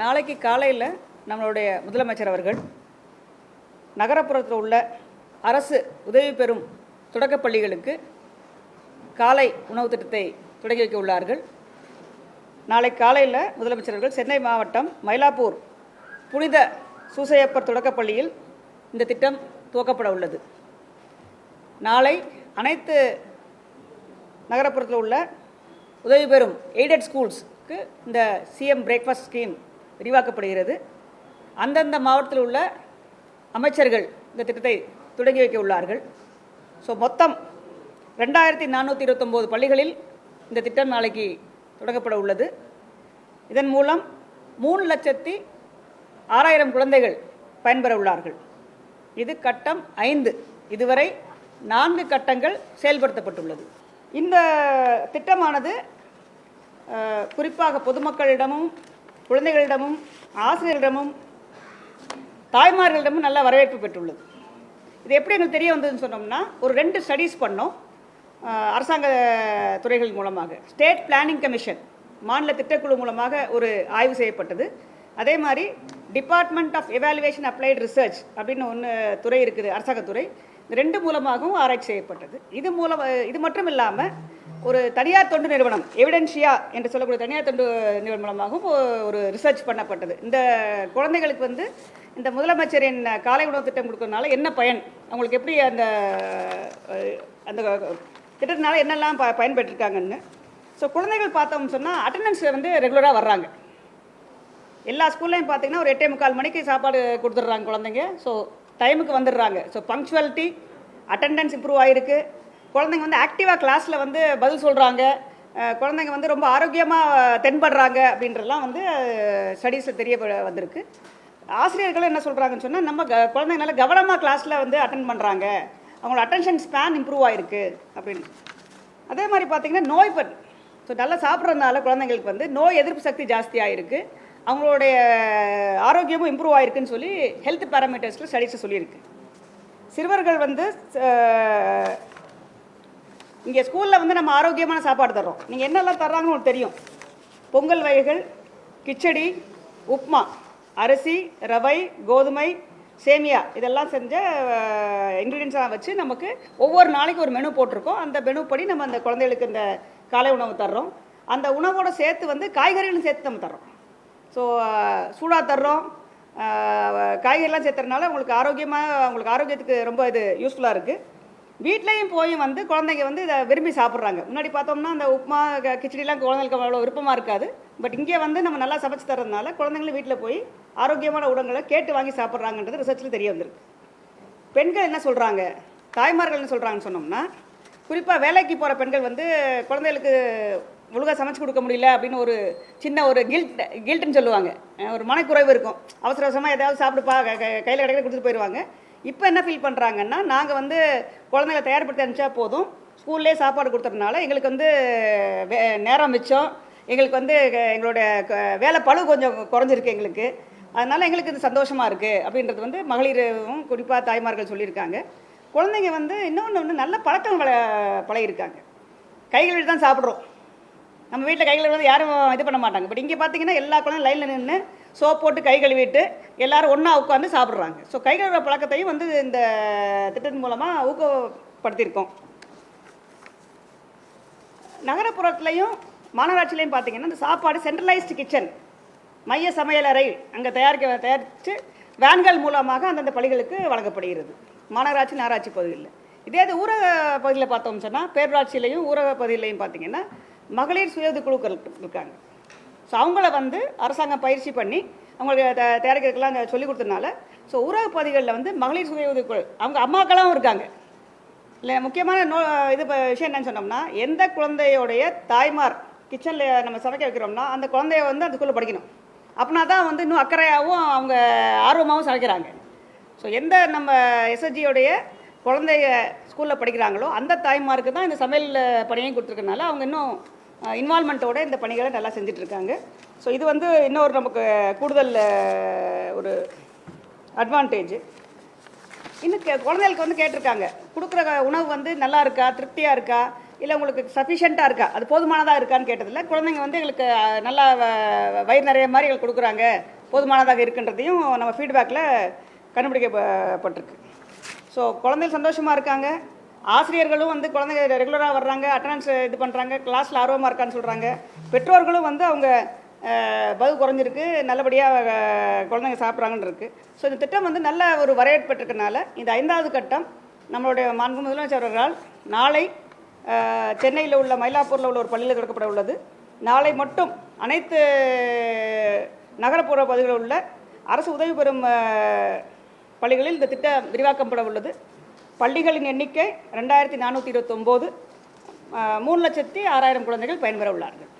நாளைக்கு காலையில் நம்மளுடைய முதலமைச்சர் அவர்கள் நகரப்புறத்தில் உள்ள அரசு உதவி பெறும் தொடக்கப் பள்ளிகளுக்கு காலை உணவு திட்டத்தை தொடங்கி வைக்க உள்ளார்கள். நாளை காலையில் முதலமைச்சர் அவர்கள் சென்னை மாவட்டம் மயிலாப்பூர் புனித சூசையப்பர் தொடக்கப் பள்ளியில் இந்த திட்டம் துவக்கப்பட உள்ளது. நாளை அனைத்து நகரப்புறத்தில் உள்ள உதவி பெறும் எய்டட் ஸ்கூல்ஸ்க்கு இந்த சிஎம் பிரேக்ஃபாஸ்ட் ஸ்கீம் விரிவாக்கப்படுகிறது. அந்தந்த மாவட்டத்தில் உள்ள அமைச்சர்கள் இந்த திட்டத்தை தொடங்கி வைக்க உள்ளார்கள். மொத்தம் 2429 பள்ளிகளில் இந்த திட்டம் நாளைக்கு தொடங்கப்பட உள்ளது. இதன் மூலம் 3,06,000 குழந்தைகள் பயன்பெற உள்ளார்கள். இது கட்டம் 5. இதுவரை 4 கட்டங்கள் செயல்படுத்தப்பட்டுள்ளது. இந்த திட்டமானது குறிப்பாக பொதுமக்களிடமும் குழந்தைகளிடமும் ஆசிரியர்களிடமும் தாய்மார்களிடமும் நல்ல வரவேற்பு பெற்றுள்ளது. இது எப்படி எங்களுக்கு தெரிய வந்ததுன்னு சொன்னோம்னா, ஒரு 2 ஸ்டடீஸ் பண்ணோம் அரசாங்க துறைகள் மூலமாக. ஸ்டேட் பிளானிங் கமிஷன் மாநில திட்டக்குழு மூலமாக ஒரு ஆய்வு செய்யப்பட்டது. அதே மாதிரி department of evaluation applied research அப்படின்னு ஒன்று துறை இருக்குது, அரசாங்கத்துறை. இந்த 2 மூலமாகவும் ஆராய்ச்சி செய்யப்பட்டது. இது மட்டும் இல்லாமல் ஒரு தனியார் தொண்டு நிறுவனம் எவிடென்ஷியா என்று சொல்லக்கூடிய தனியார் தொண்டு நிறுவனம் மூலமாகவும் ஒரு ரிசர்ச் பண்ணப்பட்டது. இந்த குழந்தைகளுக்கு இந்த முதலமைச்சரின் காலை உணவு திட்டம் கொடுக்கறதுனால என்ன பயன், அவங்களுக்கு எப்படி அந்த அந்த திட்டத்தினால என்னெல்லாம் பயன்பெற்றிருக்காங்கன்னு. குழந்தைகள் பார்த்தோம்னு சொன்னால் அட்டண்டன்ஸ் ரெகுலராக வர்றாங்க. எல்லா ஸ்கூல்லையும் பார்த்தீங்கன்னா ஒரு 8:45 மணிக்கு சாப்பாடு கொடுத்துட்றாங்க குழந்தைங்க. டைமுக்கு வந்துடுறாங்க. பங்க்சுவாலிட்டி, அட்டண்டன்ஸ் இம்ப்ரூவ் ஆகிருக்கு. குழந்தைங்க ஆக்டிவாக கிளாஸில் பதில் சொல்கிறாங்க. குழந்தைங்க ரொம்ப ஆரோக்கியமாக தென்படுறாங்க அப்படின்றலாம் ஸ்டடீஸில் தெரிய வந்திருக்கு. ஆசிரியர்களும் என்ன சொல்கிறாங்கன்னு சொன்னால், நம்ம குழந்தைங்க நல்லா கவனமாக கிளாஸில் அட்டென்ட் பண்ணுறாங்க, அவங்களோட அட்டென்ஷன் ஸ்பேன் இம்ப்ரூவ் ஆகிருக்கு அப்படின்னு. அதே மாதிரி பார்த்திங்கன்னா நோய்பட் நல்லா சாப்பிட்றதுனால குழந்தைங்களுக்கு நோய் எதிர்ப்பு சக்தி ஜாஸ்தியாக இருக்குது, அவங்களுடைய ஆரோக்கியமும் இம்ப்ரூவ் ஆகிருக்குன்னு சொல்லி ஹெல்த் பேராமீட்டர்ஸில் ஸ்டடீஸை சொல்லியிருக்கு. சிறுவர்கள் இங்கே ஸ்கூலில் நம்ம ஆரோக்கியமான சாப்பாடு தர்றோம். நீங்கள் என்னெல்லாம் தர்றாங்கன்னு உங்களுக்கு தெரியும். பொங்கல் வகைகள், கிச்சடி, உப்மா, அரிசி, ரவை, கோதுமை, சேமியா இதெல்லாம் செஞ்ச இன்க்ரீடியன்ஸாக வச்சு நமக்கு ஒவ்வொரு நாளைக்கு ஒரு மெனு போட்டிருக்கோம். அந்த மெனு படி நம்ம அந்த குழந்தைகளுக்கு இந்த காலை உணவு தர்றோம். அந்த உணவோடு சேர்த்து காய்கறிகளும் சேர்த்து நம்ம தர்றோம். சூடாக தர்றோம். காய்கறிலாம் சேர்த்துறதுனால உங்களுக்கு ஆரோக்கியத்துக்கு ரொம்ப இது யூஸ்ஃபுல்லாக இருக்குது. வீட்லேயும் போய் குழந்தைங்க இதை விரும்பி சாப்பிட்றாங்க. முன்னாடி பார்த்தோம்னா அந்த உப்புமா கிச்சடிலாம் குழந்தைங்களுக்கு அவ்வளோ விருப்பமாக இருக்காது. பட் இங்கே நம்ம நல்லா சமைச்சு தரதுனால குழந்தைங்களும் வீட்டில் போய் ஆரோக்கியமான உணவுகளை கேட்டு வாங்கி சாப்பிட்றாங்கன்றது ரிசர்ச்சில் தெரிய வந்திருக்கு. பெண்கள் என்ன சொல்கிறாங்க, தாய்மார்கள் என்ன சொல்கிறாங்கன்னு சொன்னோம்னா, குறிப்பாக வேலைக்கு போகிற பெண்கள் குழந்தைகளுக்கு ஒழுங்காக சமைச்சு கொடுக்க முடியல அப்படின்னு ஒரு சின்ன ஒரு கில்ட்டுன்னு சொல்லுவாங்க. ஒரு மனக்குறைவு இருக்கும். அவசர அவசரமாக ஏதாவது சாப்பிடுப்பா கையில் கிடைக்கிற கொடுத்துட்டு போயிடுவாங்க. இப்போ என்ன ஃபீல் பண்ணுறாங்கன்னா, நாங்கள் குழந்தைகளை தயார்படுத்தி அனுப்பிச்சா போதும், ஸ்கூல்லேயே சாப்பாடு கொடுத்ததுனால எங்களுக்கு நேரம் மிச்சம், எங்களுக்கு எங்களுடைய வேலை பளு கொஞ்சம் குறைஞ்சிருக்கு எங்களுக்கு, அதனால் எங்களுக்கு இது சந்தோஷமாக இருக்குது அப்படின்றது மகளிரும் குறிப்பாக தாய்மார்கள் சொல்லியிருக்காங்க. குழந்தைங்க இன்னொன்று நல்ல பழக்கம் பழகிருக்காங்க. கைகளில் தான் சாப்பிட்றோம். நம்ம வீட்டில் கைகள் யாரும் இது பண்ண மாட்டாங்க. பட் இங்கே பார்த்தீங்கன்னா எல்லா குழந்தையும் லைனில் நின்று சோப் போட்டு கை கழுவிட்டு எல்லாரும் ஒன்றா உட்காந்து சாப்பிட்றாங்க. கை கழுவுற பழக்கத்தையும் இந்த திட்டத்தின் மூலமாக ஊக்கப்படுத்தியிருக்கோம். நகரப்புறத்துலையும் மாநகராட்சிலையும் பார்த்தீங்கன்னா இந்த சாப்பாடு சென்ட்ரலைஸ்டு கிச்சன், மைய சமையலறை அங்கே தயாரித்து வேன்கள் மூலமாக அந்தந்த பள்ளிகளுக்கு வழங்கப்படுகிறது, மாநகராட்சி நகராட்சி பகுதியில். இதே இது ஊரக பகுதியில் பார்த்தோம்னு சொன்னால், பேரூராட்சியிலையும் ஊரக பகுதியிலையும் பார்த்தீங்கன்னா மகளிர் சுய உதவி குழுக்கள் இருக்காங்க. அவங்கள அரசாங்கம் பயிற்சி பண்ணி அவங்களுக்கு தயாரிக்கிறதுக்கெல்லாம் சொல்லிக் கொடுத்ததுனால ஊரக பகுதிகளில் மகளிர் சுய உதவி குழு அவங்க அம்மாக்களாகவும் இருக்காங்க. இல்லை, முக்கியமான விஷயம் என்னன்னு சொன்னோம்னா, எந்த குழந்தையோடைய தாய்மார் கிச்சனில் நம்ம சமைக்க வைக்கிறோம்னா அந்த குழந்தைய அந்த ஸ்கூலில் படிக்கணும். அப்படின்னா தான் இன்னும் அக்கறையாகவும் அவங்க ஆர்வமாகவும் சமைக்கிறாங்க. எந்த நம்ம எஸ்எஸ்ஜியோடைய குழந்தைய ஸ்கூலில் படிக்கிறாங்களோ அந்த தாய்மாருக்கு தான் இந்த சமையல் பணியையும் கொடுத்துருக்கனால அவங்க இன்னும் இன்வால்மெண்ட்டோட இந்த பணிகளை நல்லா செஞ்சிட்ருக்காங்க. இது இன்னொரு நமக்கு கூடுதல் ஒரு அட்வான்டேஜ். இன்னும் குழந்தைகளுக்கு கேட்டிருக்காங்க, கொடுக்குற உணவு நல்லா இருக்கா, திருப்தியாக இருக்கா, இல்லை உங்களுக்கு சஃபிஷியண்ட்டாக இருக்கா, அது போதுமானதாக இருக்கான்னு கேட்டதில்ல. குழந்தைங்க வந்து எங்களுக்கு நல்லா வயிறு நிறைய மாதிரி எங்களுக்கு கொடுக்குறாங்க, போதுமானதாக இருக்குன்றதையும் நம்ம ஃபீட்பேக்கில் கண்டுபிடிக்கப்பட்டிருக்கு. ஸோ குழந்தைகள் சந்தோஷமாக இருக்காங்க, ஆசிரியர்களும் வந்து குழந்தைங்க ரெகுலராக வர்றாங்க, அட்டண்டன்ஸ் இது பண்ணுறாங்க, கிளாஸில் ஆர்வமாக இருக்கான்னு சொல்கிறாங்க. பெற்றோர்களும் வந்து அவங்க பதில் குறைஞ்சிருக்கு, நல்லபடியாக குழந்தைங்க சாப்பிட்றாங்கன்னு இருக்குது. ஸோ இந்த திட்டம் வந்து நல்ல ஒரு வரவேற்பட்டிருக்கனால இந்த 5வது கட்டம் நம்மளுடைய மாண்பு முதலமைச்சர் அவர்களால் நாளை சென்னையில் உள்ள மயிலாப்பூரில் உள்ள ஒரு பள்ளியில் தொடக்கப்பட உள்ளது. நாளை மட்டும் அனைத்து நகரப்புற பகுதிகளில் உள்ள அரசு உதவி பெறும் பள்ளிகளில் இந்த திட்டம் விரிவாக்கப்பட உள்ளது. பள்ளிகளின் எண்ணிக்கை 2429, 3,06,000 குழந்தைகள் பயன்பெற உள்ளார்கள்.